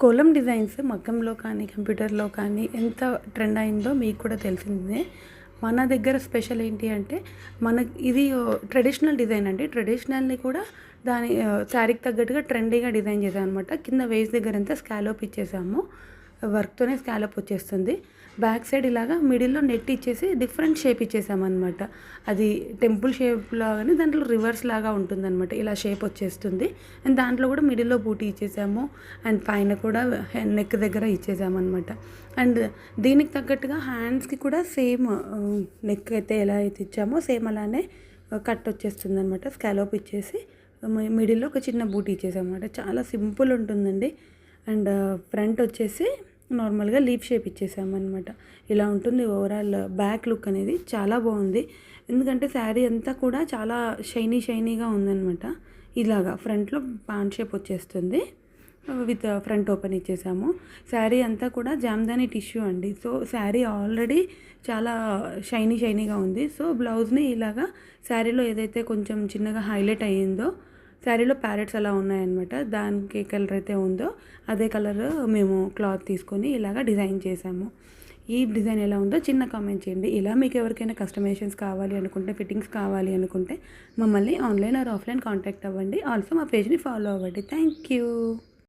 Kolam designs మగ్గంలో కానీ కంప్యూటర్లో కానీ ఎంత ట్రెండ్ అయిందో మీకు కూడా తెలిసిందే. మన దగ్గర స్పెషల్ ఏంటి అంటే ఇది ట్రెడిషనల్ డిజైన్ అండి. ట్రెడిషనల్ని కూడా దాని శారీకి తగ్గట్టుగా ట్రెండీగా డిజైన్ చేసామన్నమాట. కింద వేస్ట్ దగ్గర అంతా స్కాలోప్ ఇచ్చేసాము. వర్క్తోనే స్కాలోప్ వచ్చేస్తుంది. బ్యాక్ సైడ్ ఇలాగా మిడిల్లో నెట్ ఇచ్చేసి డిఫరెంట్ షేప్ ఇచ్చేసామన్నమాట. అది టెంపుల్ షేప్ లాగానే దాంట్లో రివర్స్ లాగా ఉంటుందన్నమాట. ఇలా షేప్ వచ్చేస్తుంది. అండ్ దాంట్లో కూడా మిడిల్లో బూటీ ఇచ్చేసాము. అండ్ పైన కూడా నెక్ దగ్గర ఇచ్చేసామన్నమాట. అండ్ దీనికి తగ్గట్టుగా హ్యాండ్స్కి కూడా సేమ్ నెక్ అయితే ఎలా అయితే ఇచ్చామో సేమ్ అలానే కట్ వచ్చేస్తుంది అనమాట. స్కాలోప్ ఇచ్చేసి మిడిల్లో ఒక చిన్న బూటీ ఇచ్చేసామన్నమాట. చాలా సింపుల్ ఉంటుందండి. అండ్ ఫ్రంట్ వచ్చేసి నార్మల్గా లీఫ్ షేప్ ఇచ్చేసామన్నమాట. ఇలా ఉంటుంది ఓవరాల్ బ్యాక్ లుక్ అనేది. చాలా బాగుంది. ఎందుకంటే శారీ అంతా కూడా చాలా షైనీగా ఉందన్నమాట. ఇలాగా ఫ్రంట్లో పాన్ షేప్ వచ్చేస్తుంది. విత్ ఫ్రంట్ ఓపెన్ ఇచ్చేసాము. శారీ అంతా కూడా జామ్దాని టిష్యూ అండి. సో శారీ ఆల్రెడీ చాలా షైనీగా ఉంది. సో బ్లౌజ్ని ఇలాగా శారీలో ఏదైతే కొంచెం చిన్నగా హైలైట్ అయ్యిందో శారీలో ప్యారెట్స్ అలా ఉన్నాయన్నమాట. దానికి ఏ కలర్ అయితే ఉందో అదే కలర్ మేము క్లాత్ తీసుకొని ఇలాగ డిజైన్ చేసాము. ఈ డిజైన్ ఎలా ఉందో చిన్న కామెంట్ చేయండి. ఇలా మీకు ఎవరికైనా కస్టమైజేషన్స్ కావాలి అనుకుంటే, ఫిట్టింగ్స్ కావాలి అనుకుంటే మమ్మల్ని ఆన్లైన్ ఆర్ ఆఫ్లైన్ కాంటాక్ట్ అవ్వండి. ఆల్సో మా పేజ్ని ఫాలో అవ్వండి. Thank you.